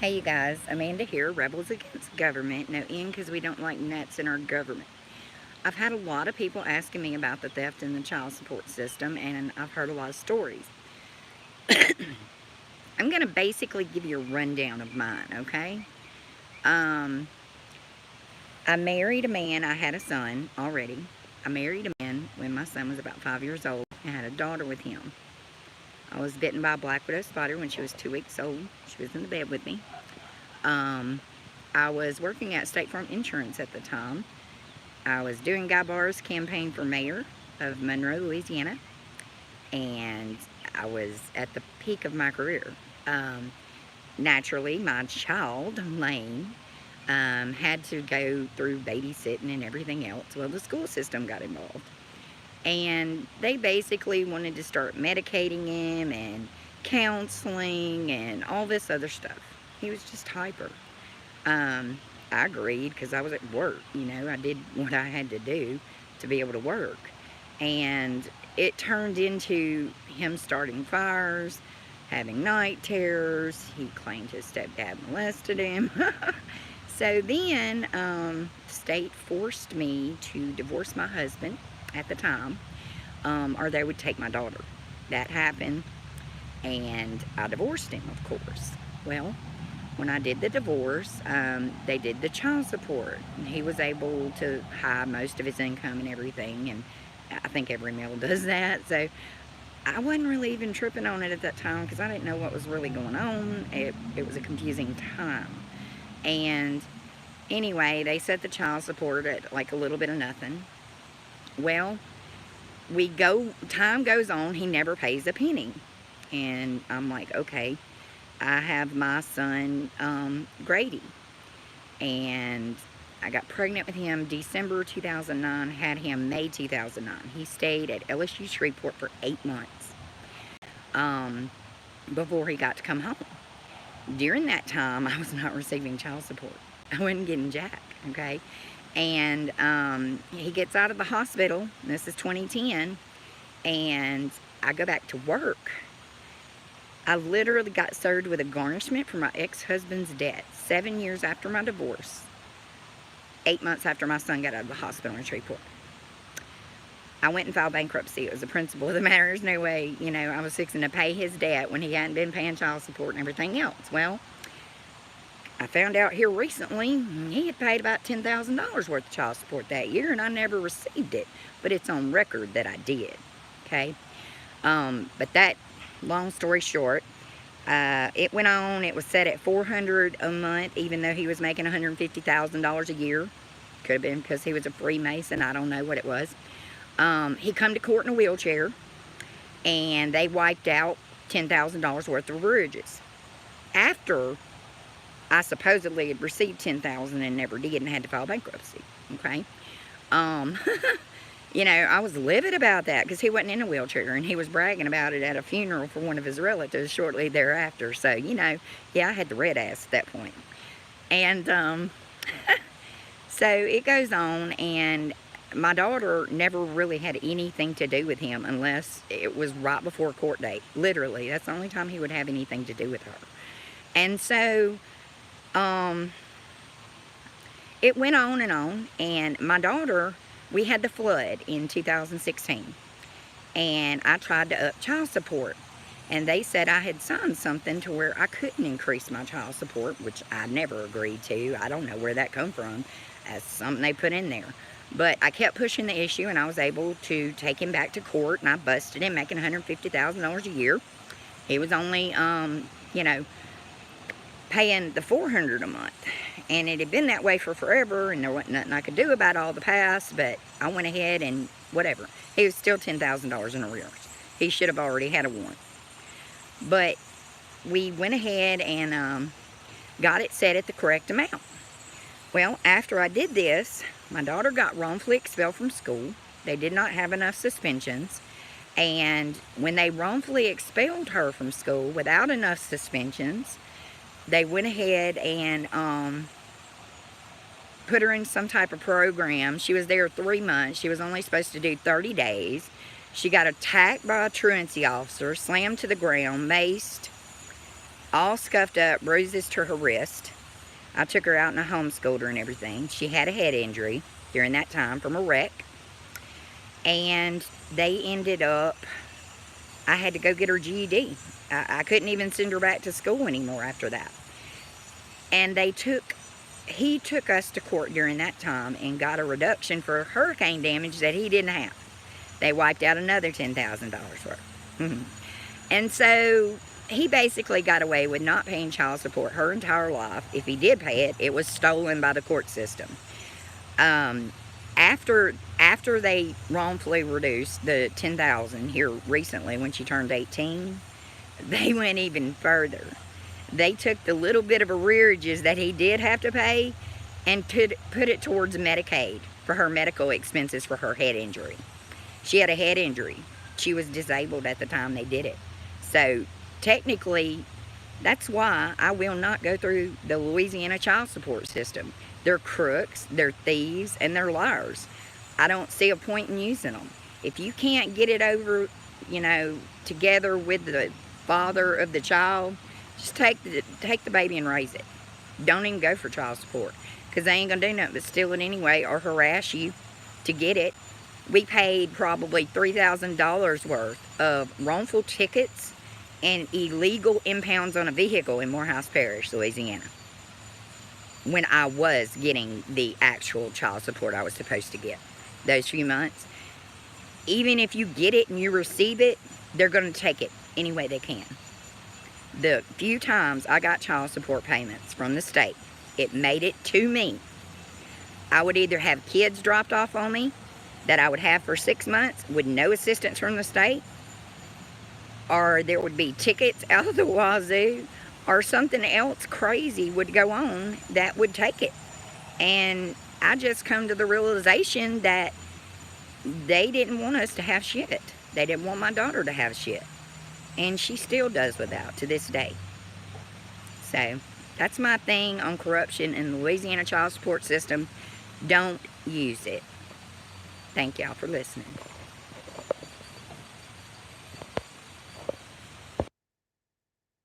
Hey you guys, Amanda here, Rebels Against Government. No N because we don't like nuts in our government. I've had a lot of people asking me about the theft in the child support system, and I've heard a lot of stories. I'm going to basically give you a rundown of mine, okay? I married a man, I had a son already. I married a man when my son was about 5 years old and had a daughter with him. I was bitten by a black widow spider when she was 2 weeks old. She was in the bed with me. I was working at State Farm Insurance at the time. I was doing Guy Barr's campaign for mayor of Monroe, Louisiana, and I was at the peak of my career. Naturally, my child, Lane, had to go through babysitting and everything else. Well, the school system got involved. And they basically wanted to start medicating him and counseling and all this other stuff. He was just hyper. I agreed because I was at work. I did what I had to do to be able to work. And it turned into him starting fires, having night terrors. He claimed his stepdad molested him. So then the state forced me to divorce my husband at the time, or they would take my daughter. That happened, and I divorced him, of course. Well, when I did the divorce, they did the child support. He was able to hide most of his income and everything, and I think every male does that. So I wasn't really even tripping on it at that time because I didn't know what was really going on. It was a confusing time. And anyway, they set the child support at like a little bit of nothing. Well, time goes on, he never pays a penny. And I'm like, okay, I have my son, Grady. And I got pregnant with him December 2009, had him May 2009. He stayed at LSU Shreveport for 8 months before he got to come home. During that time, I was not receiving child support. I wasn't getting jack, okay? And he gets out of the hospital, this is 2010, and I go back to work. I literally got served with a garnishment for my ex-husband's debt 7 years after my divorce, 8 months after my son got out of the hospital in Shreveport. I went and filed bankruptcy. It was the principle of the matter. There's no way, I was fixing to pay his debt when he hadn't been paying child support and everything else. Well, I found out here recently he had paid about $10,000 worth of child support that year, and I never received it. But it's on record that I did, okay? But that, long story short, it went on. It was set at $400 a month, even though he was making $150,000 a year. Could have been because he was a Freemason. I don't know what it was. He come to court in a wheelchair, and they wiped out $10,000 worth of arrearages. After I supposedly had received $10,000 and never did and had to file bankruptcy, okay? I was livid about that because he wasn't in a wheelchair, and he was bragging about it at a funeral for one of his relatives shortly thereafter. So, yeah, I had the red ass at that point. And so it goes on, and my daughter never really had anything to do with him unless it was right before court date. Literally, that's the only time he would have anything to do with her. And so it went on, and my daughter, we had the flood in 2016, and I tried to up child support, and they said I had signed something to where I couldn't increase my child support, which I never agreed to. I don't know where that come from. That's something they put in there. But I kept pushing the issue, and I was able to take him back to court, and I busted him making $150,000 a year. He was only, paying the $400 a month, and it had been that way for forever, and there wasn't nothing I could do about all the past. But I went ahead and whatever. He was still $10,000 in arrears. He should have already had a warrant. But we went ahead and got it set at the correct amount. Well, after I did this, my daughter got wrongfully expelled from school. They did not have enough suspensions, and when they wrongfully expelled her from school without enough suspensions, they went ahead and put her in some type of program. She was there 3 months. She was only supposed to do 30 days. She got attacked by a truancy officer, slammed to the ground, maced, all scuffed up, bruises to her wrist. I took her out and I homeschooled her and everything. She had a head injury during that time from a wreck. And they ended up, I had to go get her GED. I couldn't even send her back to school anymore after that. And he took us to court during that time and got a reduction for hurricane damage that he didn't have. They wiped out another $10,000 worth. And so he basically got away with not paying child support her entire life. If he did pay it, it was stolen by the court system. After they wrongfully reduced the $10,000 here recently when she turned 18, they went even further. They took the little bit of arrearages that he did have to pay and put it towards Medicaid for her medical expenses for her head injury. She had a head injury. She was disabled at the time they did it. So technically, that's why I will not go through the Louisiana child support system. They're crooks, they're thieves, and they're liars. I don't see a point in using them. If you can't get it over, together with the father of the child, just take the baby and raise it. Don't even go for child support, because they ain't going to do nothing but steal it anyway or harass you to get it. We paid probably $3,000 worth of wrongful tickets and illegal impounds on a vehicle in Morehouse Parish, Louisiana, when I was getting the actual child support I was supposed to get those few months. Even if you get it and you receive it, they're going to take it any way they can. The few times I got child support payments from the state, it made it to me. I would either have kids dropped off on me that I would have for 6 months with no assistance from the state, or there would be tickets out of the wazoo, or something else crazy would go on that would take it. And I just come to the realization that they didn't want us to have shit. They didn't want my daughter to have shit. And she still does without to this day. So that's my thing on corruption in the Louisiana child support system. Don't use it. Thank y'all for listening.